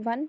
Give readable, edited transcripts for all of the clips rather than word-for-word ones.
1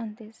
29।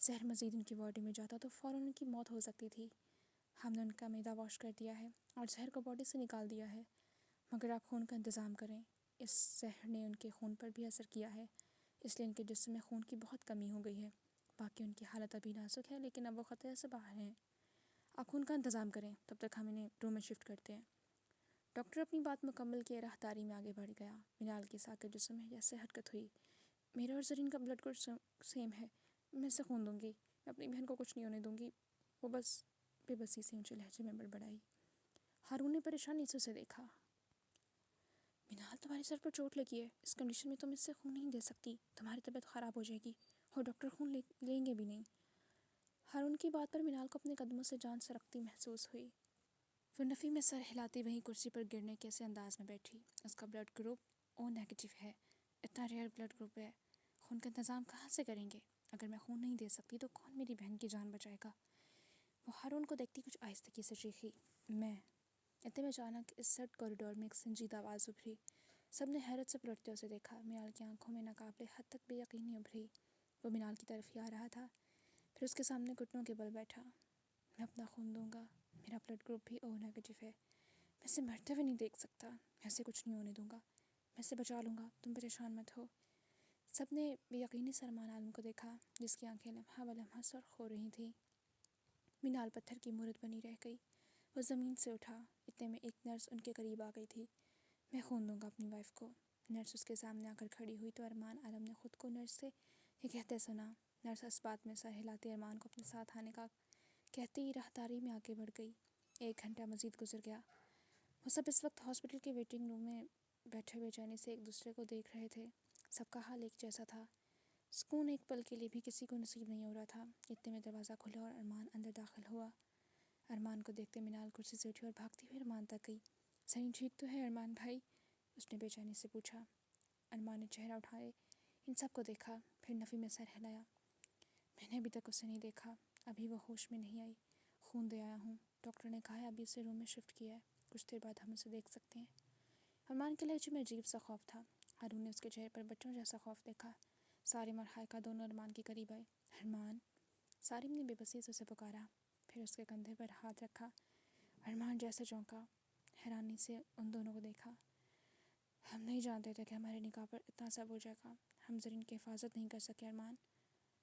زہر مزید ان کی باڈی میں جاتا تو فوراً ان کی موت ہو سکتی تھی۔ ہم نے ان کا معدہ واش کر دیا ہے اور زہر کو باڈی سے نکال دیا ہے، مگر آپ خون کا انتظام کریں۔ اس زہر نے ان کے خون پر بھی اثر کیا ہے، اس لیے ان کے جسم میں خون کی بہت کمی ہو گئی ہے۔ باقی ان کی حالت ابھی نازک ہے، لیکن اب وہ خطرے سے باہر ہیں۔ آپ خون کا انتظام کریں، تب تک ہم انہیں روم میں شفٹ کرتے ہیں۔ ڈاکٹر اپنی بات مکمل کیے راہداری میں آگے بڑھ گیا۔ منال کی ساکت جسم میں جیسے حرکت ہوئی۔ میرا اور زرین کا بلڈ گروپ سیم ہے، میں اسے خون دوں گی، میں اپنی بہن کو کچھ نہیں ہونے دوں گی، وہ بس بے بسی سے اونچے لہجے میں بڑبڑائی۔ ہارون نے پریشانی سے اسے دیکھا۔ منال، تمہارے سر پر چوٹ لگی ہے، اس کنڈیشن میں تم اس سے خون نہیں دے سکتی، تمہاری طبیعت خراب ہو جائے گی اور ڈاکٹر خون لیں گے بھی نہیں۔ ہارون کی بات پر منال کو اپنے قدموں سے جان سرکتی محسوس ہوئی۔ وہ نفی میں سر ہلاتی وہیں کرسی پر گرنے کے ایسے انداز میں بیٹھی۔ اس کا بلڈ گروپ او نیگیٹو ہے، اتنا ریئر بلڈ گروپ ہے، خون کا انتظام کہاں سے کریں گے؟ اگر میں خون نہیں دے سکتی تو کون میری بہن کی جان بچائے گا؟ وہ ہارون کو دیکھتی کچھ آہستگی سے چیخی، میں۔ اتنے میں اچانک اس سرد کوریڈور میں ایک سنجیدہ آواز ابھری۔ سب نے حیرت سے پلٹتے اسے دیکھا۔ منال کی آنکھوں میں ناقابل حد تک بے یقینی ابھری۔ وہ منال کی طرف ہی آ رہا تھا، پھر اس کے سامنے گھٹنوں کے بل بیٹھا۔ میں اپنا خون دوں گا، میرا بلڈ گروپ بھی او نیگیٹو ہے، میں اسے مرتے ہوئے نہیں دیکھ سکتا، میں اسے کچھ نہیں ہونے دوں گا، میں اسے بچا لوں گا، تم پریشان مت ہو۔ سب نے بے یقینی سے ارمان عالم کو دیکھا، جس کی آنکھیں لمحہ بلمحہ سرخ ہو رہی تھیں۔ منال پتھر کی مورت بنی رہ گئی۔ وہ زمین سے اٹھا۔ اتنے میں ایک نرس ان کے قریب آ گئی تھی۔ میں خون دوں گا اپنی وائف کو۔ نرس اس کے سامنے آ کر کھڑی ہوئی تو ارمان عالم نے خود کو نرس سے یہ کہتے سنا۔ نرس اس بات میں سر ہلاتے ارمان کو اپنے ساتھ آنے کا کہتی ہی راہداری میں آگے بڑھ گئی۔ 1 گھنٹہ مزید گزر گیا۔ وہ سب اس وقت ہاسپٹل کے ویٹنگ روم میں بیٹھے بے چینی سے ایک دوسرے کو دیکھ رہے تھے۔ سب کا حال ایک جیسا تھا۔ سکون ایک پل کے لیے بھی کسی کو نصیب نہیں ہو رہا تھا۔ اتنے میں دروازہ کھلا اور ارمان اندر داخل ہوا۔ ارمان کو دیکھتے منال کرسی سے اٹھی اور بھاگتی ہوئی ارمان تک گئی۔ زرین ٹھیک تو ہے ارمان بھائی؟ اس نے بے چینی سے پوچھا۔ ارمان نے چہرہ اٹھائے ان سب کو دیکھا، پھر نفی میں سر ہلایا۔ میں نے ابھی تک اسے نہیں دیکھا، ابھی وہ ہوش میں نہیں آئی، خون دے آیا ہوں، ڈاکٹر نے کہا ہے ابھی اسے روم میں شفٹ کیا ہے، کچھ دیر بعد ہم اسے دیکھ سکتے ہیں۔ ارمان کے لہجے میں عجیب سا خوف تھا۔ ہارون نے اس کے چہرے پر بچوں جیسا خوف دیکھا۔ سارم اور ہائیکا دونوں ارمان کے قریب آئے۔ ارمان، سارم نے بے بسی سے اسے پکارا، پھر اس کے کندھے پر ہاتھ رکھا۔ ارمان جیسے چونکا، حیرانی سے ان دونوں کو دیکھا۔ ہم نہیں جانتے تھے کہ ہمارے نکاح پر اتنا سب ہو جائے گا، ہم زرین کی حفاظت نہیں کر سکے ارمان،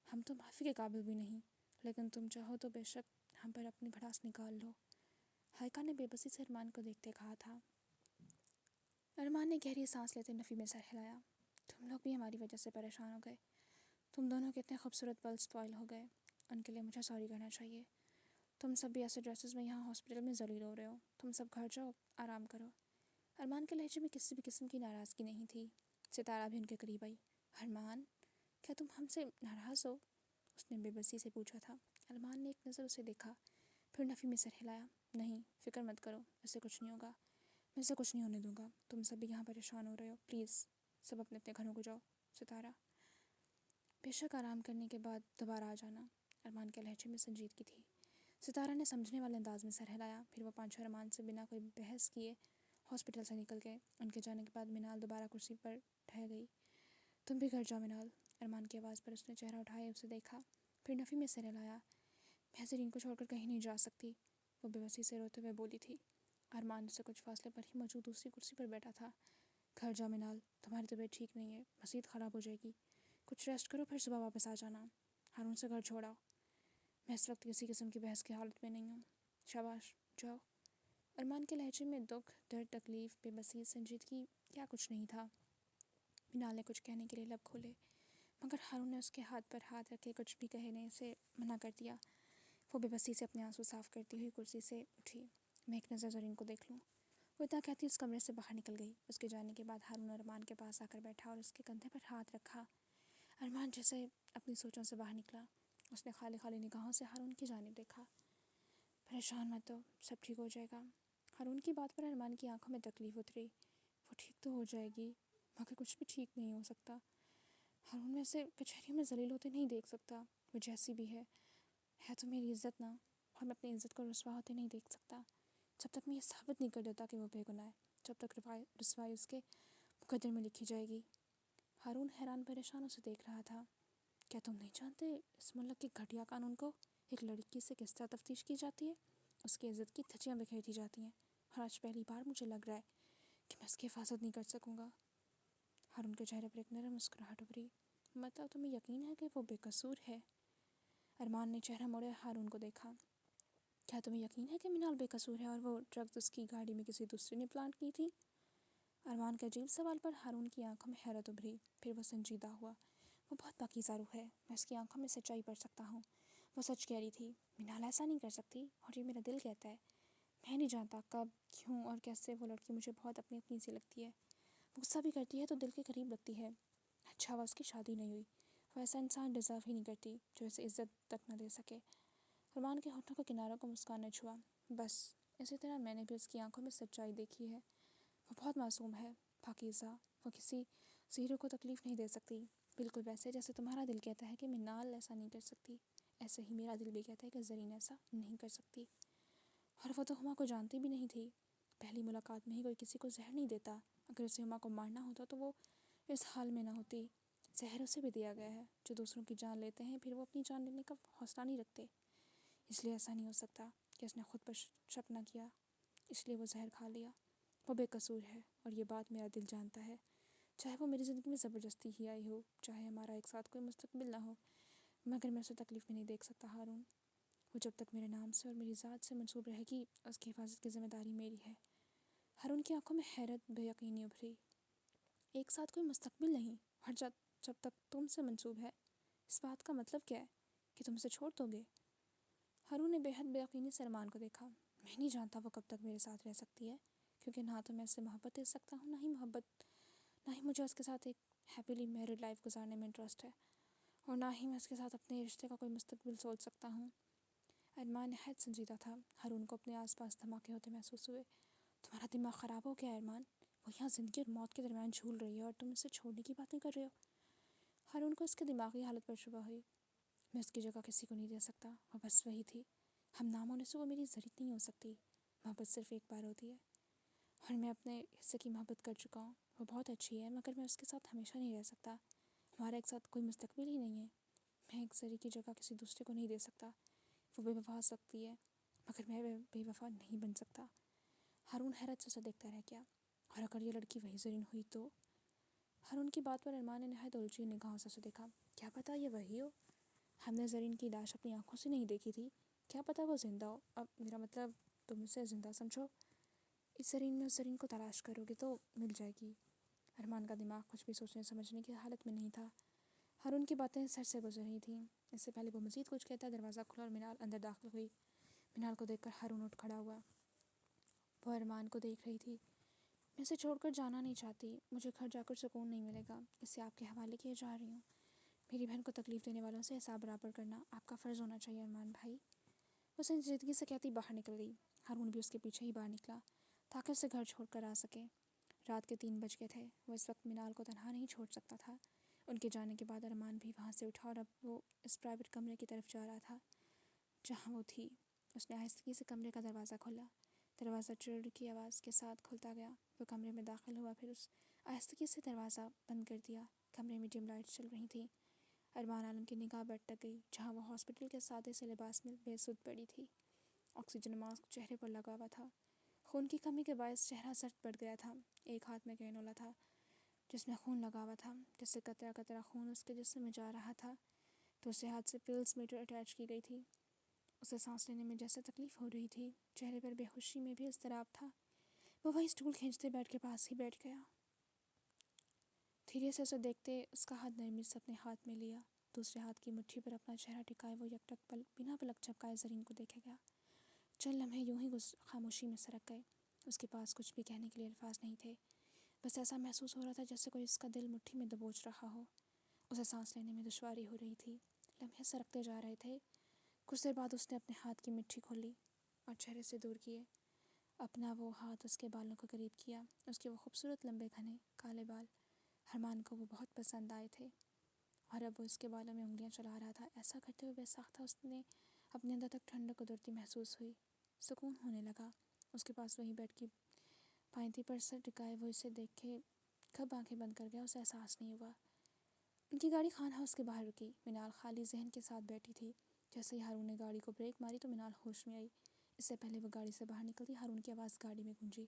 ہم تو معافی کے قابل بھی نہیں، لیکن تم چاہو تو بے شک ہم پر اپنی بھڑاس نکال لو، ہائیکا نے بے بسی سے ارمان کو دیکھتے کہا تھا۔ ارمان نے گہری سانس لیتے نفی میں سر ہلایا۔ تم لوگ بھی ہماری وجہ سے پریشان ہو گئے، تم دونوں کے اتنے خوبصورت پل سپوائل ہو گئے، ان کے لیے مجھے سوری کہنا چاہیے۔ تم سب بھی ایسے ڈریسز میں یہاں ہاسپٹل میں ذلیل ہو رہے ہو، تم سب گھر جاؤ، آرام کرو۔ ارمان کے لہجے میں کسی بھی قسم کی ناراضگی نہیں تھی۔ ستارہ بھی ان کے قریب آئی۔ ارمان، کیا تم ہم سے ناراض ہو؟ اس نے بے بسی سے پوچھا تھا۔ ارمان نے ایک نظر اسے دیکھا، پھر نفی میں سر ہلایا۔ نہیں، فکر مت کرو، اسے کچھ نہیں ہوگا، میں اسے کچھ نہیں ہونے دوں گا، تم سب بھی یہاں پریشان ہو رہے ہو، پلیز سب اپنے اپنے گھروں کو جاؤ۔ ستارہ، بے شک آرام کرنے کے بعد دوبارہ آ جانا۔ ارمان کے لہجے میں سنجیدگی تھی۔ ستارہ نے سمجھنے والے انداز میں سر ہلایا، پھر وہ پانچوں ارمان سے بنا کوئی بحث کیے ہاسپٹل سے نکل گئے۔ ان کے جانے کے بعد منال دوبارہ کرسی پر ٹھہر گئی۔ تم بھی گھر جاؤ منال۔ ارمان کی آواز پر اس نے چہرہ اٹھائے اسے دیکھا، پھر نفی میں سر ہلایا۔ میں زرین کو چھوڑ کر کہیں نہیں جا سکتی، وہ بے بسی سے روتے ہوئے بولی تھی۔ ارمان سے کچھ فاصلے پر ہی موجود دوسری کرسی پر بیٹھا تھا۔ گھر جاؤ منال، تمہاری طبیعت ٹھیک نہیں ہے، مزید خراب ہو جائے گی، کچھ ریسٹ کرو پھر صبح واپس آ جانا۔ ہارون سے گھر چھوڑاؤ، میں اس وقت کسی قسم کی بحث کی حالت میں نہیں ہوں۔ شاباش، جاؤ۔ ارمان کے لہجے میں دکھ، درد، تکلیف، بے بسی، سنجیدگی، کیا کچھ نہیں تھا۔ منال نے کچھ کہنے کے لیے لب کھولے، مگر ہارون نے اس کے ہاتھ پر ہاتھ رکھ کے کچھ بھی کہنے سے منع کر دیا۔ وہ بے بسی سے اپنے آنسو صاف کرتی ہوئی کرسی سے اٹھی۔ میں ایک نظر زرین کو دیکھ لوں، وہ اتنا کہتی اس کمرے سے باہر نکل گئی۔ اس کے جانے کے بعد ہارون ارمان کے پاس آ کر بیٹھا اور اس کے کندھے پر ہاتھ رکھا۔ ارمان جیسے اپنی سوچوں سے باہر نکلا، اس نے خالی خالی نگاہوں سے ہارون کی جانب دیکھا۔ پریشان مت ہو، سب ٹھیک ہو جائے گا۔ ہارون کی بات پر ارمان کی آنکھوں میں تکلیف اتری۔ وہ ٹھیک تو ہو جائے گی، مگر کچھ بھی ٹھیک نہیں ہو سکتا۔ ہارون میں اسے کچہریوں میں ذلیل ہوتے نہیں دیکھ سکتا، وہ جیسی بھی ہے تو میری عزت نہ، اور میں اپنی عزت کو رسوا ہوتے نہیں دیکھ سکتا، جب تک میں یہ ثابت نہیں کر دیتا کہ وہ بے گناہ ہے، جب تک رسوائی اس کے مقدر میں لکھی جائے گی۔ ہارون حیران پریشان اسے دیکھ رہا تھا۔ کیا تم نہیں جانتے اس ملک کے گھٹیا قانون کو؟ ایک لڑکی سے کس طرح تفتیش کی جاتی ہے، اس کی عزت کی دھجیاں بکھیر دی جاتی ہیں، اور آج پہلی بار مجھے لگ رہا ہے کہ میں اس کی حفاظت نہیں کر سکوں گا۔ ہارون کے چہرے پر ایک نرم مسکراہٹ ابھری۔ مطلب تمہیں یقین ہے کہ وہ بے قصور ہے؟ ارمان نے چہرہ موڑے ہارون کو دیکھا۔ کیا تمہیں یقین ہے کہ منال بے قصور ہے اور وہ ڈرگز اس کی گاڑی میں کسی دوسرے نے پلانٹ کی تھی؟ ارمان کے عجیب سوال پر ہارون کی آنکھوں میں حیرت ابھری، پھر وہ سنجیدہ ہوا۔ وہ بہت پاکیزہ روح ہے، میں اس کی آنکھوں میں سچائی پڑھ سکتا ہوں۔ وہ سچ کہہ رہی تھی، منال ایسا نہیں کر سکتی، اور یہ میرا دل کہتا ہے۔ میں نہیں جانتا کب، کیوں اور کیسے وہ لڑکی مجھے بہت اپنی اپنی سی لگتی ہے۔ غصہ بھی کرتی ہے تو دل کے قریب لگتی ہے۔ اچھا ہوا اس کی شادی نہیں ہوئی، وہ ایسا انسان ڈیزرو ہی نہیں کرتی جو اسے عزت تک نہ دے سکے۔ ارمان کے ہونٹوں کے کناروں کو مسکان نے چھوا۔ بس اسی طرح میں نے بھی اس کی آنکھوں میں سچائی دیکھی ہے۔ وہ بہت معصوم ہے، پاکیزہ، وہ کسی زیرو کو تکلیف نہیں دے سکتی، بالکل ویسے جیسے تمہارا دل کہتا ہے کہ منال ایسا نہیں کر سکتی، ایسے ہی میرا دل بھی کہتا ہے کہ زرین ایسا نہیں کر سکتی۔ اور وہ تو ہما کو جانتی بھی نہیں تھی۔ پہلی ملاقات میں ہی کوئی کسی کو زہر نہیں دیتا، اگر اسے ہما کو مارنا ہوتا تو وہ اس حال میں نہ ہوتی۔ زہر اسے بھی دیا گیا ہے، جو دوسروں کی جان لیتے ہیں پھر وہ اپنی جان لینے کا حوصلہ نہیں رکھتے۔ اس لیے ایسا نہیں ہو سکتا کہ اس نے خود پر شک نہ کیا، اس لیے وہ زہر کھا لیا۔ وہ بے قصور ہے اور یہ بات میرا دل جانتا ہے، چاہے وہ میری زندگی میں زبردستی ہی آئی ہو، چاہے ہمارا ایک ساتھ کوئی مستقبل نہ ہو، مگر میں اسے تکلیف میں نہیں دیکھ سکتا ہارون۔ وہ جب تک میرے نام سے اور میری ذات سے منسوب رہے گی، اس کی حفاظت کی ذمہ داری میری ہے۔ ہارون کی آنکھوں میں حیرت بے یقینی ابھری۔ ایک ساتھ کوئی مستقبل نہیں، اور جب تک تم سے منسوب ہے، اس بات کا مطلب کیا ہے کہ تم اسے چھوڑ دو گے؟ ہارون نے بے حد بے یقینی سے ارمان کو دیکھا۔ میں نہیں جانتا وہ کب تک میرے ساتھ رہ سکتی ہے، کیونکہ نہ تو میں اس سے محبت دے سکتا ہوں، نہ ہی مجھے اس کے ساتھ ایک ہیپیلی میرڈ لائف گزارنے میں انٹرسٹ ہے، اور نہ ہی میں اس کے ساتھ اپنے رشتے کا کوئی مستقبل سوچ سکتا ہوں۔ ارمان نہایت سنجیدہ تھا۔ ہارون کو اپنے آس پاس دھماکے ہوتے محسوس ہوئے۔ تمہارا دماغ خراب ہو گیا ہے ارمان؟ وہ یہاں زندگی اور موت کے درمیان جھول رہی ہے اور تم اسے چھوڑنے کی باتیں کر رہے ہو۔ ہارون کو اس کے دماغی حالت پر شبہ ہوئی۔ میں اس کی جگہ کسی کو نہیں دے سکتا، وہ بس وہی تھی۔ ہم نام ہونے سے وہ میری ضرورت نہیں ہو سکتی۔ محبت صرف ایک بار ہوتی ہے، اور میں اپنے حصے کی محبت کر چکا ہوں۔ وہ بہت اچھی ہے، مگر میں اس کے ساتھ ہمیشہ نہیں رہ سکتا۔ ہمارا ایک ساتھ کوئی مستقبل ہی نہیں ہے۔ میں ایک زری کی جگہ کسی دوسرے کو نہیں دے سکتا۔ وہ بے وفا ہو سکتی ہے، مگر میں بے وفا نہیں بن سکتا۔ ہارون حیرت سے اسے دیکھتا رہ گیا۔ اور اگر یہ لڑکی وہی زرین ہوئی تو؟ ہارون کی بات پر ارمان نے نہایت الجھی نگاہوں سے اسے دیکھا۔ کیا پتہ یہ وہی ہو؟ ہم نے زرین کی لاش اپنی آنکھوں سے نہیں دیکھی تھی، کیا پتہ وہ زندہ ہو۔ اب میرا مطلب تم اسے زندہ سمجھو؟ اس زرین میں اس زرین کو تلاش کرو گے تو مل جائے گی۔ ارمان کا دماغ کچھ بھی سوچنے سمجھنے کی حالت میں نہیں تھا۔ ہارون کی باتیں سر سے گزر رہی تھیں۔ اس سے پہلے وہ مزید کچھ کہتا، دروازہ کھلا اور منال اندر داخل ہوئی۔ منال کو دیکھ کر ہارون اٹھ کھڑا ہوا۔ وہ ارمان کو دیکھ رہی تھی۔ میں اسے چھوڑ کر جانا نہیں چاہتی، مجھے گھر جا کر سکون نہیں ملے گا، اسے آپ کے حوالے کیے جا رہی ہوں۔ میری بہن کو تکلیف دینے والوں سے حساب برابر کرنا آپ کا فرض ہونا چاہیے ارمان بھائی۔ وہ سنجیدگی سے کہتی باہر نکل گئی۔ ہارون بھی اس کے پیچھے ہی باہر نکلا تاکہ اسے گھر چھوڑ کر آ سکے۔ رات کے 3 بج گئے تھے۔ وہ اس وقت منال کو تنہا نہیں چھوڑ سکتا تھا۔ ان کے جانے کے بعد ارمان بھی وہاں سے اٹھا اور اب وہ اس پرائیویٹ کمرے کی طرف جا رہا تھا جہاں وہ تھی۔ اس نے آہستگی سے کمرے کا دروازہ کھولا۔ دروازہ چڑ کی آواز کے ساتھ کھلتا گیا۔ وہ کمرے میں داخل ہوا، پھر اس آہستگی سے دروازہ بند کر دیا۔ کمرے میں ڈم لائٹس چل رہی تھیں۔ ارمان عالم کی نگاہ بیڈ تک گئی جہاں وہ ہاسپٹل کے سادے سے لباس میں بے سدھ پڑی تھی۔ آکسیجن ماسک چہرے پر لگا ہوا تھا۔ خون کی کمی کے باعث چہرہ سخت پڑ گیا تھا۔ ایک ہاتھ میں کینولا تھا جس میں خون لگا ہوا تھا، جس سے قطرہ قطرہ خون اس کے جسم میں جا رہا تھا۔ دوسرے ہاتھ سے پلس میٹر اٹیچ کی گئی تھی۔ اسے سانس لینے میں جیسے تکلیف ہو رہی تھی، چہرے پر بے ہوشی میں بھی اضطراب تھا۔ وہ وہی اسٹول کھینچتے بیڈ کے پاس ہی بیٹھ گیا۔ دھیرے سے اسے دیکھتے اس کا ہاتھ نرمی سے اپنے ہاتھ میں لیا۔ دوسرے ہاتھ کی مٹھی پر اپنا چہرہ ٹکائے وہ یک پل بنا پلک جھپکائے زرین کو دیکھے گیا۔ چند لمحے یوں ہی خاموشی میں سرک گئے۔ اس کے پاس کچھ بھی کہنے کے لیے الفاظ نہیں تھے، بس ایسا محسوس ہو رہا تھا جیسے کوئی اس کا دل مٹھی میں دبوچ رہا ہو۔ اسے سانس لینے میں دشواری ہو رہی تھی۔ لمحے سرکتے جا رہے تھے۔ کچھ دیر بعد اس نے اپنے ہاتھ کی مٹھی کھولی اور چہرے سے دور کیے۔ اپنا وہ ہاتھ اس کے بالوں کو قریب کیا۔ اس کے وہ خوبصورت لمبے گھنے کالے بال ارمان کو وہ بہت پسند آئے تھے، اور اب وہ اس کے بالوں میں انگلیاں چلا رہا تھا۔ ایسا کرتے ہوئے بے ساختہ اس نے اپنے اندر تک ٹھنڈک قدرتی محسوس ہوئی، سکون ہونے لگا۔ اس کے پاس وہیں بیڈ کی پائنتی پر سر ٹکائے وہ اسے دیکھ کے کب آنکھیں بند کر گیا اسے احساس نہیں ہوا۔ ان کی گاڑی خان ہاؤس کے باہر رکی۔ منال خالی ذہن کے ساتھ بیٹھی تھی۔ جیسے ہی ہارون نے گاڑی کو بریک ماری تو منال ہوش میں آئی۔ اس سے پہلے وہ گاڑی سے باہر نکلتی ہارون کی آواز گاڑی میں گونجی۔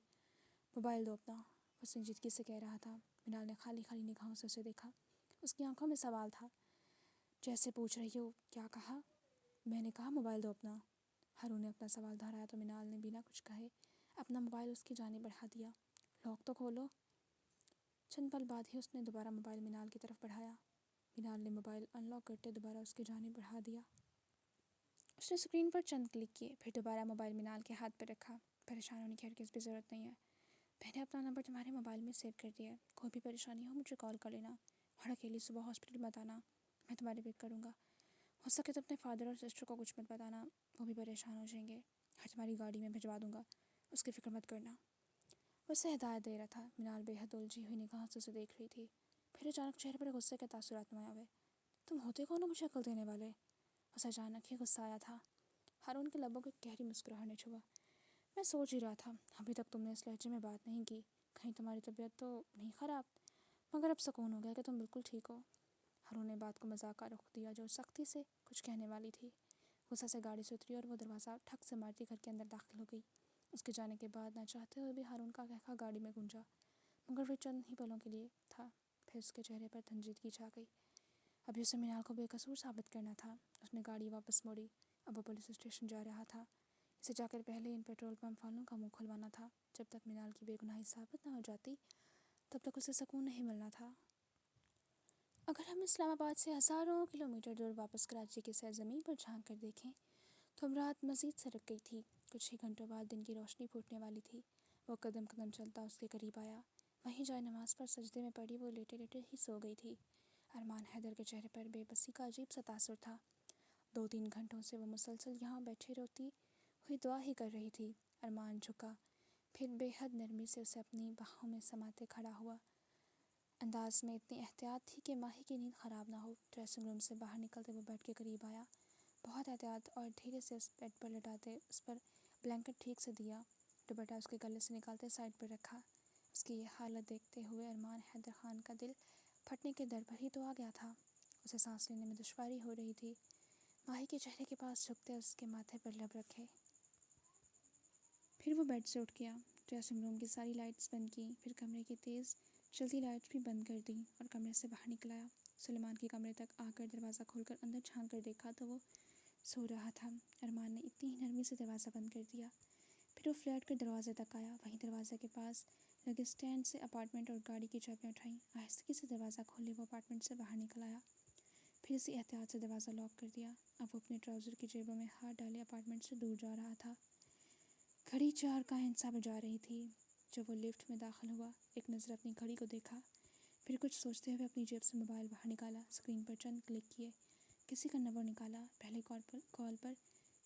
موبائل دو اپنا، وہ سنجیدگی سے کہہ رہا تھا۔ منال نے خالی نگاہوں سے اسے دیکھا۔ اس کی آنکھوں میں سوال تھا، جیسے پوچھ رہی ہو کیا کہا؟ میں نے کہا موبائل دو اپنا۔ ہارون نے اپنا سوال دہرایا تو منال نے بنا کچھ کہے اپنا موبائل اس کی جانب بڑھا دیا۔ لاک تو کھولو۔ چند پل بعد ہی اس نے دوبارہ موبائل منال کی طرف بڑھایا۔ منال نے موبائل ان لاک کرتے دوبارہ اس کی جانب بڑھا دیا۔ اس نے اسکرین پر چند کلک کیے، پھر دوبارہ موبائل منال کے ہاتھ پر رکھا۔ پریشان ہونے کی ہرگز بھی ضرورت نہیں ہے، میں نے اپنا نمبر تمہارے موبائل میں سیو کر دیا ہے، کوئی بھی پریشانی ہو مجھے کال کر لینا اور اکیلی صبح ہاسپٹل مت آنا، میں تمہاری پک کروں گا۔ ہو سکے تو اپنے فادر اور سسٹر کو کچھ مت بتانا، وہ بھی پریشان ہو جائیں گے، میں تمہاری گاڑی میں بھجوا دوں گا، اس کی فکر مت کرنا۔ وہ اسے ہدایت دے رہا تھا۔ منال بے حد الجھی ہوئی نگاہوں سے اسے دیکھ رہی تھی، پھر اچانک چہرے پر غصے کے تاثرات نمایاں ہوئے۔ تم ہوتے کون ہو مجھے عقل دینے والے؟ اسے اچانک ہی غصہ آیا تھا۔ ہارون کے لبوں کو ایک گہری مسکراہٹ نے چھوا۔ میں سوچ ہی رہا تھا ابھی تک تم نے اس لہجے میں بات نہیں کی، کہیں تمہاری طبیعت تو نہیں خراب؟ مگر اب سکون ہو گیا کہ تم بالکل ٹھیک ہو۔ ہارون نے بات کو مذاق کا رخ دیا جو سختی سے کچھ کہنے والی تھی۔ غصہ سے گاڑی سے اتری اور وہ دروازہ ٹھک سے مارتی گھر کے اندر داخل ہو گئی۔ اس کے جانے کے بعد نہ چاہتے ہوئے بھی ہارون کا قہقہ گاڑی میں گونجا، مگر وہ چند ہی پلوں کے لیے تھا، پھر اس کے چہرے پر سنجیدگی چھا گئی۔ ابھی اسے منال کو بے قصور ثابت کرنا تھا۔ اس نے گاڑی واپس موڑی۔ اب وہ پولیس اسٹیشن جا رہا تھا۔ اسے جا کر پہلے ان پیٹرول پمپ والوں کا منہ کھلوانا تھا۔ جب تک منال کی بے گناہی ثابت نہ ہو جاتی تب تک اسے سکون نہیں ملنا تھا۔ اگر ہم اسلام آباد سے ہزاروں کلومیٹر دور واپس کراچی کی سرزمین پر جھانک کر دیکھیں تو اب رات مزید سرک گئی تھی۔ کچھ ہی گھنٹوں بعد دن کی روشنی پھوٹنے والی تھی۔ وہ قدم قدم چلتا اس کے قریب آیا۔ وہیں جائے نماز پر سجدے میں پڑی وہ لیٹے لیٹے ہی سو گئی تھی۔ ارمان حیدر کے چہرے پر بے بسی کا عجیب سا تاثر تھا۔ 2-3 گھنٹوں سے وہ مسلسل یہاں بیٹھے روتی ہوئی دعا ہی کر رہی تھی۔ ارمان جھکا، پھر بے حد نرمی سے اسے اپنی باہوں میں سماتے کھڑا ہوا۔ انداز میں اتنی احتیاط تھی کہ ماہی کی نیند خراب نہ ہو۔ ڈریسنگ روم سے باہر نکلتے وہ بیڈ کے قریب آیا، بہت احتیاط اور دھیرے سے اس بیڈ پر لٹاتے اس پر بلینکٹ ٹھیک سے دیا، دوپٹہ اس کے گلے سے نکالتے سائڈ پر رکھا۔ اس کی یہ حالت دیکھتے ہوئے ارمان حیدر خان کا دل پھٹنے کے در پر ہی تو آ گیا تھا۔ اسے سانس لینے میں دشواری ہو رہی تھی۔ ماہی کے چہرے کے پاس جھکتے اس کے ماتھے پر لب رکھے۔ پھر وہ بیڈ سے اٹھ گیا، ڈریسنگ روم کی ساری لائٹس بند کی، پھر کمرے کی تیز چلتی لائٹس بھی بند کر دیں اور کمرے سے باہر نکل آیا۔ سلیمان کے کمرے تک آ کر دروازہ کھول کر اندر جھانک کر دیکھا تو وہ سو رہا تھا۔ ارمان نے اتنی ہی نرمی سے دروازہ بند کر دیا۔ پھر وہ فلیٹ کے دروازے تک آیا، وہیں دروازے کے پاس لگے اسٹینڈ سے اپارٹمنٹ اور گاڑی کی چابیاں اٹھائیں۔ آہستگی سے دروازہ کھولے وہ اپارٹمنٹ سے باہر نکل آیا، پھر اسی احتیاط سے دروازہ لاک کر دیا۔ اب وہ اپنے ٹراؤزر کی جیبوں میں ہاتھ ڈالے اپارٹمنٹ سے دور جا رہا تھا۔ گھڑی 4 کا ہندسہ بجا رہی تھی جب وہ لفٹ میں داخل ہوا۔ ایک نظر اپنی گھڑی کو دیکھا، پھر کچھ سوچتے ہوئے اپنی جیب سے موبائل باہر نکالا، اسکرین پر چند کلک کیے، کسی کا نمبر نکالا، پہلے کال پر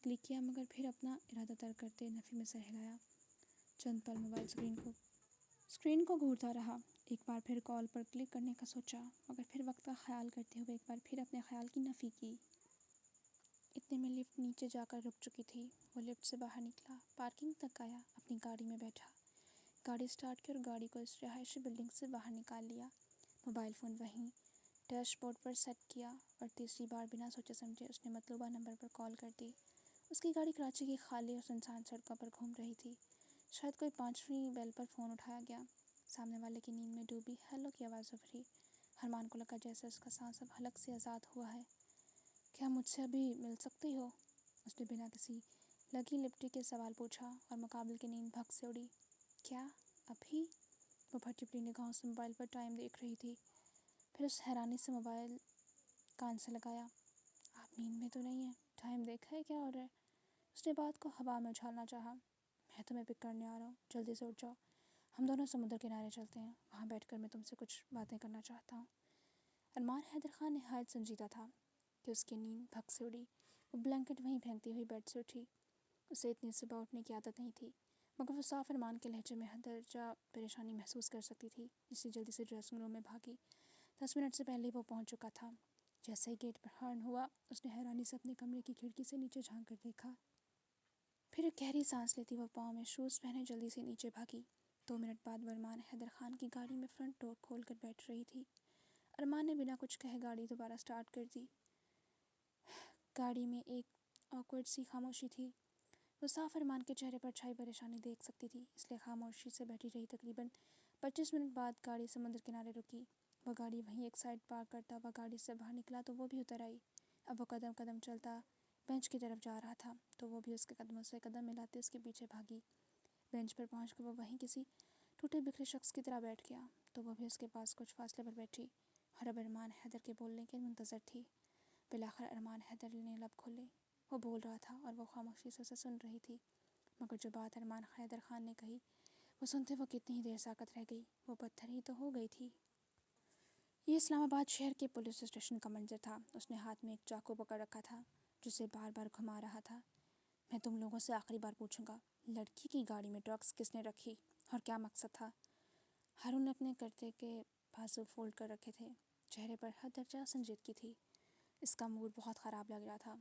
کلک کیا مگر پھر اپنا ارادہ ترک کرتے نفی میں سر ہلایا۔ چند پل موبائل اسکرین کو گھورتا رہا، ایک بار پھر کال پر کلک کرنے کا سوچا مگر پھر وقت کا خیال کرتے ہوئے ایک بار پھر اپنے خیال کی نفی کی۔ اتنے میں لفٹ نیچے جا کر رک چکی تھی۔ وہ لفٹ سے باہر نکلا، پارکنگ تک آیا، اپنی گاڑی میں بیٹھا، گاڑی سٹارٹ کی اور گاڑی کو اس رہائشی بلڈنگ سے باہر نکال لیا۔ موبائل فون وہیں ڈیش بورڈ پر سیٹ کیا اور تیسری بار بنا سوچے سمجھے اس نے مطلوبہ نمبر پر کال کر دی۔ اس کی گاڑی کراچی کی خالی اور سنسان سڑکوں پر گھوم رہی تھی۔ شاید کوئی 5ویں بیل پر فون اٹھایا گیا۔ سامنے والے کی نیند میں ڈوبی ہیلو کی آواز ابھری۔ ارمان کو لگا جیسے اس کا سانس اب حلق سے آزاد ہوا ہے۔ کیا مجھ سے ابھی مل سکتی ہو؟ اس نے بنا کسی لگی لپٹی کے سوال پوچھا اور مقابل کی نیند بھگ سے اڑی۔ کیا ابھی؟ وہ پھٹی پڑی نگاہوں سے موبائل پر ٹائم دیکھ رہی تھی، پھر اس حیرانی سے موبائل کان سے لگایا۔ آپ نیند میں تو نہیں ہیں؟ ٹائم دیکھا ہے کیا ہو رہا ہے؟ اس نے بات کو ہوا میں اچھالنا چاہا۔ میں تمہیں پک کرنے آ رہا ہوں، جلدی سے اٹھ جاؤ، ہم دونوں سمندر کنارے چلتے ہیں، وہاں بیٹھ کر میں تم سے کچھ باتیں کرنا چاہتا ہوں۔ ارمان حیدر خان نہایت سنجیدہ تھا کہ اس کی نیند بھگ سے اڑی۔ وہ بلینکٹ وہیں پھینکتی ہوئی بیڈ سے اٹھی۔ اسے اتنی صبح اٹھنے کی عادت نہیں تھی مگر وہ صاف ارمان کے لہجے میں حد درجہ پریشانی محسوس کر سکتی تھی، اس لیے جلدی سے ڈریسنگ روم میں بھاگی۔ 10 منٹ سے پہلے وہ پہنچ چکا تھا۔ جیسے ہی گیٹ پر ہارن ہوا اس نے حیرانی سے اپنے کمرے کی کھڑکی سے نیچے جھانک کر دیکھا، پھر ایک گہری سانس لیتی وہ پاؤں میں شوز پہنے جلدی سے نیچے بھاگی۔ 2 منٹ بعد وہ ارمان حیدر خان کی گاڑی میں فرنٹ ڈور کھول کر بیٹھ رہی تھی۔ ارمان نے بنا کچھ کہے گاڑی دوبارہ سٹارٹ کر دی۔ گاڑی میں ایک آکورڈ سی خاموشی تھی۔ وہ صاف ارمان کے چہرے پر چھائی پریشانی دیکھ سکتی تھی، اس لیے خاموشی سے بیٹھی رہی۔ تقریباً 25 منٹ بعد گاڑی سمندر کنارے رکی۔ وہ گاڑی وہیں ایک سائڈ پارک کرتا ہوا گاڑی سے باہر نکلا تو وہ بھی اتر آئی۔ اب وہ قدم قدم چلتا بینچ کی طرف جا رہا تھا تو وہ بھی اس کے قدموں سے قدم ملاتے اس کے پیچھے بھاگی۔ بینچ پر پہنچ کر وہ وہیں کسی ٹوٹے بکھرے شخص کی طرح بیٹھ گیا تو وہ بھی اس کے پاس کچھ فاصلے پر بیٹھی اور اب ارمان حیدر کے بولنے کے منتظر تھی۔ بالآخر ارمان حیدر نے لب کھولے۔ وہ بول رہا تھا اور وہ خاموشی سے اسے سن رہی تھی، مگر جو بات ارمان حیدر خان نے کہی وہ سنتے وہ کتنی ہی دیر ساکت رہ گئی۔ وہ پتھر ہی تو ہو گئی تھی۔ یہ اسلام آباد شہر کے پولیس اسٹیشن کا منظر تھا۔ اس نے ہاتھ میں ایک چاقو پکڑ رکھا تھا جسے بار بار گھما رہا تھا۔ میں تم لوگوں سے آخری بار پوچھوں گا، لڑکی کی گاڑی میں ڈرگس کس نے رکھی اور کیا مقصد تھا؟ ہارون نے اپنے کرتے کے بازو فولڈ کر رکھے تھے، چہرے پر حد درجہ سنجیدگی تھی۔ اس کا موڈ بہت خراب لگ رہا تھا۔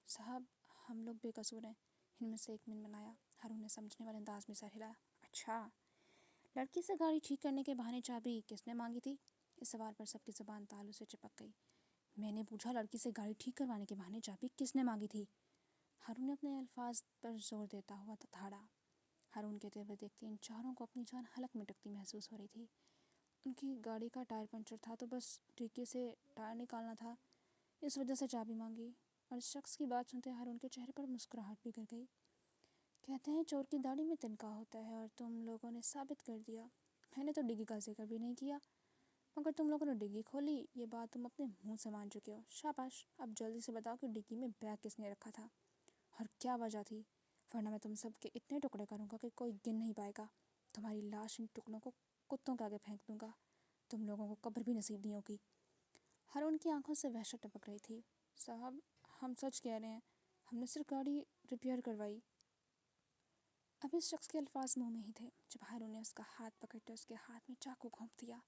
صاحب ہم لوگ بے قصور ہیں، ان میں سے ایک منمنایا۔ ہارون نے سمجھنے والے انداز میں سر ہلایا۔ اچھا، لڑکی سے گاڑی ٹھیک کرنے کے بہانے چابی کس نے مانگی تھی؟ اس سوال پر سب کی زبان تالو سے چپک گئی۔ میں نے پوچھا لڑکی سے گاڑی ٹھیک کروانے کے بہانے چابی کس نے مانگی تھی؟ ہارون نے اپنے الفاظ پر زور دیتا ہوا دھاڑا۔ ہارون کے تیور دیکھتے ان چاروں کو اپنی جان حلق میں ٹکتی محسوس ہو رہی تھی۔ ان کی گاڑی کا ٹائر پنچر تھا تو بس ڈگی سے ٹائر نکالنا تھا، اس وجہ سے چابی مانگی۔ اور اس شخص کی بات سنتے ہارون کے چہرے پر مسکراہٹ بھی گر گئی۔ کہتے ہیں چور کی داڑھی میں تنکا ہوتا ہے، اور تم لوگوں نے ثابت کر دیا۔ میں نے تو ڈگی کا ذکر بھی نہیں کیا، مگر تم لوگوں نے ڈگی کھولی، یہ بات تم اپنے منہ سے مان چکے ہو۔ شاباش، اب جلدی سے بتاؤ کہ ڈگی میں بیگ کس نے رکھا تھا اور کیا وجہ تھی، ورنہ میں تم سب کے اتنے ٹکڑے کروں گا کہ کوئی گن نہیں پائے گا۔ تمہاری لاش ان ٹکڑوں کو کتوں کے آگے پھینک دوں گا، تم لوگوں کو قبر بھی نصیب نہیں ہوگی۔ ہارون کی آنکھوں سے وحشت ٹپک رہی تھی۔ صاحب ہم سچ کہہ رہے ہیں، ہم نے صرف گاڑی ریپیئر کروائی۔ اب اس شخص کے الفاظ منہ میں ہی تھے جب ہارون نے اس کا ہاتھ پکڑ کر اس کے ہاتھ میں چاقو گھونپ دیا۔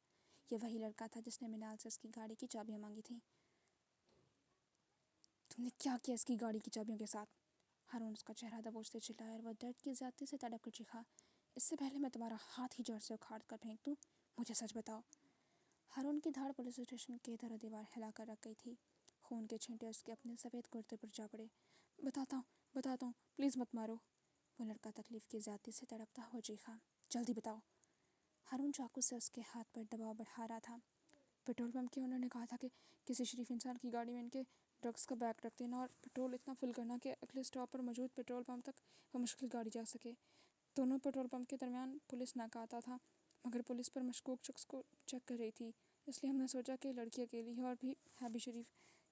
یہ وہی لڑکا تھا جس نے منال سے اس کی گاڑی کی چابیاں مانگی تھیں۔ تم نے کیا کیا اس کی گاڑی کی چابیوں کے ساتھ؟ ہارون اس کا چہرہ دبوچتے چلایا اور وہ درد کی زیادتی سے تڑپ کر چیخا۔ اس سے پہلے میں تمہارا ہاتھ ہی جڑ سے اکھاڑ کر پھینک دوں، مجھے سچ بتاؤ۔ ہارون کی دھاڑ پولیس اسٹیشن کے در و دیوار ہلا کر رکھ گئی تھی۔ خون کے چھینٹے اس کے اپنے سفید کرتے پر جا پڑے۔ بتاتا ہوں، پلیز مت مارو، وہ لڑکا تکلیف کی زیادتی سے تڑپتا ہوا چیخا۔ جلدی بتاؤ۔ ہارون چاقو سے اس کے ہاتھ پر دباؤ بڑھا رہا تھا۔ پیٹرول پمپ کے اونر نے کہا تھا کہ کسی شریف انسان کی گاڑی میں ان کے ڈرگس کا بیگ رکھ دینا اور پیٹرول اتنا فل کرنا کہ اگلے سٹاپ پر موجود پیٹرول پمپ تک بمشکل گاڑی جا سکے۔ دونوں پیٹرول پمپ کے درمیان پولیس ناکہ آتا تھا، مگر پولیس پر مشکوک شخص کو چیک کر رہی تھی، اس لیے ہم نے سوچا کہ لڑکی اکیلی ہے اور بھی شریف،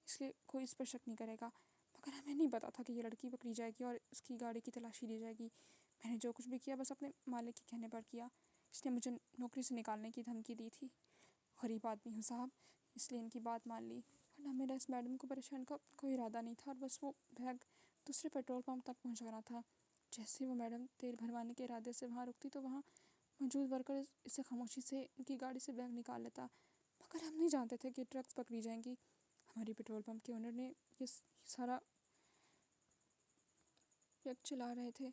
اس لیے کوئی اس پر شک نہیں کرے گا۔ مگر ہمیں نہیں پتا تھا کہ یہ لڑکی پکڑی جائے گی اور اس کی گاڑی کی تلاشی لی جائے گی۔ میں نے جو کچھ بھی کیا بس اپنے مالک کے کہنے پر کیا، اس نے مجھے نوکری سے نکالنے کی دھمکی دی تھی۔ غریب آدمی ہوں صاحب، اس لیے ان کی بات مان لی، ورنہ میرا اس میڈم کو پریشان کا کوئی ارادہ نہیں تھا اور بس وہ بیگ دوسرے پیٹرول پمپ تک پہنچانا تھا۔ جیسے وہ میڈم تیل بھروانے کے ارادے سے وہاں رکتی تو وہاں موجود ورکر اسے خاموشی سے ان کی گاڑی سے بیگ نکال لیتا، مگر ہم نہیں جانتے تھے کہ ٹرکس پکڑی جائیں گی۔ ہماری پیٹرول پمپ کے اونر نے یہ سارا یک چلا رہے تھے۔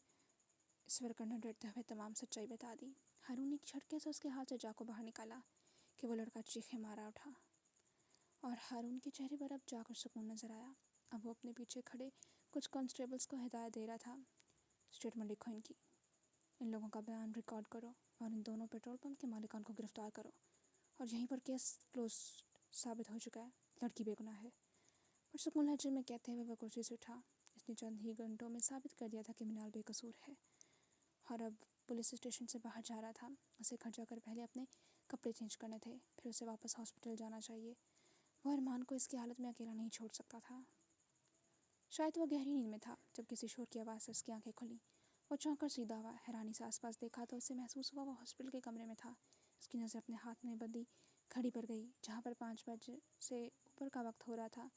اس ورکر نے ڈرتے ہوئے تمام سچائی بتا دی۔ ہارون نے جھٹکے سے اس کے ہاتھ سے چاقو باہر نکالا کہ وہ لڑکا چیخے مارا اٹھا، اور ہارون کے چہرے پر اب جا کر سکون نظر آیا۔ اب وہ اپنے پیچھے کھڑے کچھ کانسٹیبلز کو ہدایت دے رہا تھا۔ اسٹیٹمنٹ لکھو ان کی، ان لوگوں کا بیان ریکارڈ کرو اور ان دونوں پیٹرول پمپ کے مالکان کو گرفتار کرو، اور یہیں پر کیس کلوز ثابت ہو چکا ہے، لڑکی بے گناہ ہے۔ پرسکون لہجے میں کہتے ہوئے وہ کرسی سے اٹھا۔ اس نے چند ہی گھنٹوں میں ثابت کر دیا تھا کہ منال بے قصور ہے، اور اب پولیس اسٹیشن سے باہر جا رہا تھا۔ اسے گھر جا کر پہلے اپنے کپڑے چینج کرنے تھے، پھر اسے واپس ہاسپٹل جانا چاہیے۔ وہ ارمان کو اس کی حالت میں اکیلا نہیں چھوڑ سکتا تھا۔ شاید وہ گہری نیند میں تھا جب کسی شور کی آواز سے اس کی آنکھیں کھلیں۔ وہ چونک کر سیدھا ہوا، حیرانی سے آس پاس دیکھا تو اسے محسوس ہوا وہ ہاسپٹل کے کمرے میں تھا۔ اس کی نظر اپنے ہاتھ میں بندھی گھڑی پر گئی جہاں پر 5 بجے سے اوپر کا وقت ہو رہا تھا۔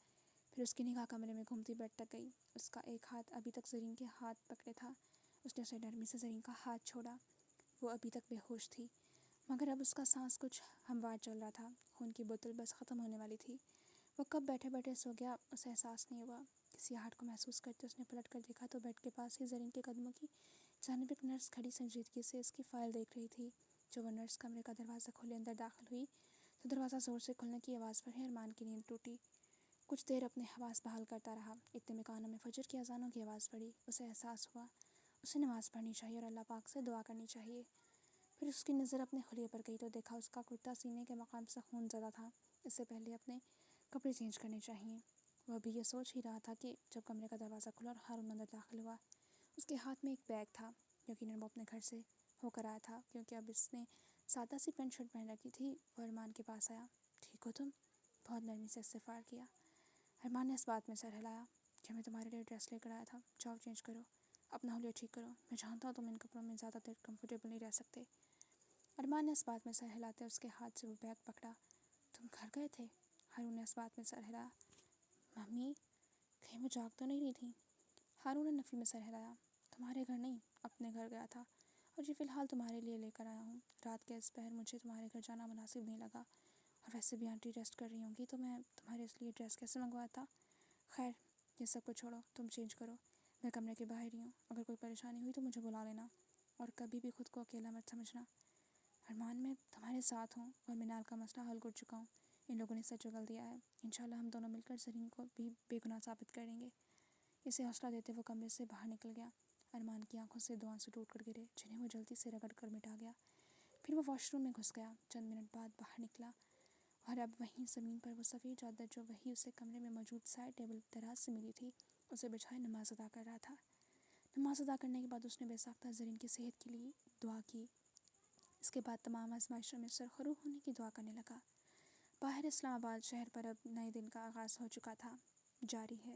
پھر اس کی نگاہ کمرے میں گھومتی بیڈ تک گئی۔ اس کا ایک ہاتھ ابھی تک زرین کے ہاتھ پکڑے تھا۔ اس نے اسے نرمی سے زرین کا ہاتھ چھوڑا۔ وہ ابھی تک بے ہوش تھی، مگر اب اس کا سانس کچھ ہموار چل رہا تھا، خون کی بوتل بس ختم ہونے والی تھی۔ وہ کب بیٹھے بیٹھے سو گیا اسے احساس نہیں ہوا۔ کسی آہٹ کو محسوس کرتے اس نے پلٹ کر دیکھا تو بیڈ کے پاس ہی زرین کے قدموں کی جانب ایک نرس کھڑی سنجیدگی سے اس کی فائل دیکھ رہی تھی۔ جو وہ نرس کمرے کا دروازہ کھولے اندر داخل ہوئی تو دروازہ زور سے کھلنے کی آواز پر ہی ارمان کی نیند ٹوٹی۔ کچھ دیر اپنے حواس بحال کرتا رہا، اتنے میں کانوں میں فجر کی اذانوں کی آواز پڑی۔ اسے احساس ہوا اسے نماز پڑھنی چاہیے اور اللہ پاک سے دعا کرنی چاہیے۔ پھر اس کی نظر اپنے خلیے پر گئی تو دیکھا اس کا کرتا سینے کے مقام سے خون زدہ تھا۔ اس سے پہلے اپنے کپڑے چینج کرنے چاہیے۔ وہ ابھی یہ سوچ ہی رہا تھا کہ جب کمرے کا دروازہ کھلا اور ہارون اندر داخل ہوا۔ اس کے ہاتھ میں ایک بیگ تھا، یقیناً وہ اپنے گھر سے ہو کر آیا تھا، کیونکہ اب اس نے سادہ سی پینٹ شرٹ پہن رکھی تھی۔ وہ ارمان کے پاس آیا۔ ٹھیک ہو تم؟ بہت نرمی سے استفسار کیا۔ ارمان نے اس بات میں سر ہلایا کہ میں تمہارے لیے ڈریس لے کر آیا تھا، جاؤ چینج کرو، اپنا حلیہ ٹھیک کرو، میں جانتا ہوں تم ان کپڑوں میں زیادہ دیر کمفرٹیبل نہیں رہ سکتے۔ ارمان نے اس بات میں سر ہلاتے اس کے ہاتھ سے وہ بیگ پکڑا۔ تم گھر گئے تھے؟ ہارون نے اس بات میں سر ہلایا۔ ممی، کہیں وہ جاگ تو نہیں رہی تھی؟ ہارون نے نفی میں سر ہلایا۔ تمہارے گھر نہیں، اپنے گھر گیا تھا، اور یہ فی الحال تمہارے لیے لے کر آیا ہوں۔ رات کے اس پہر مجھے تمہارے گھر جانا مناسب نہیں لگا، اور ویسے بھی آنٹی ریسٹ کر رہی ہوں گی تو میں تمہارے اس لیے ڈریس کیسے منگواتا؟ خیر، یہ سب کو چھوڑو، تم چینج کرو، میں کمرے کے باہر ہی ہوں، اگر کوئی پریشانی ہوئی تو مجھے بلا لینا، اور کبھی بھی خود کو اکیلا مت سمجھنا۔ ارمان، میں تمہارے ساتھ ہوں اور منال کا مسئلہ حل کر چکا ہوں، ان لوگوں نے سچ اگل دیا ہے، انشاءاللہ ہم دونوں مل کر زرین کو بھی بے گناہ ثابت کریں گے۔ اسے حوصلہ دیتے وہ کمرے سے باہر نکل گیا۔ ارمان کی آنکھوں سے 2 آنسو ٹوٹ کر گرے، جنہیں وہ جلدی سے رگڑ کر مٹا گیا۔ پھر وہ واش روم میں گھس گیا، چند منٹ بعد باہر نکلا، اور اب وہیں زمین پر وہ سفید چادر جو وہی اسے کمرے میں موجود سائڈ ٹیبل دراز سے ملی تھی، اسے بچھائے نماز ادا کر رہا تھا۔ نماز ادا کرنے کے بعد اس نے بے ساختہ زرین کی صحت کے لیے دعا کی۔ اس کے بعد تمام آزمائشوں میں سرخرو ہونے کی دعا کرنے لگا۔ باہر اسلام آباد شہر پر اب نئے دن کا آغاز ہو چکا تھا۔ جاری ہے۔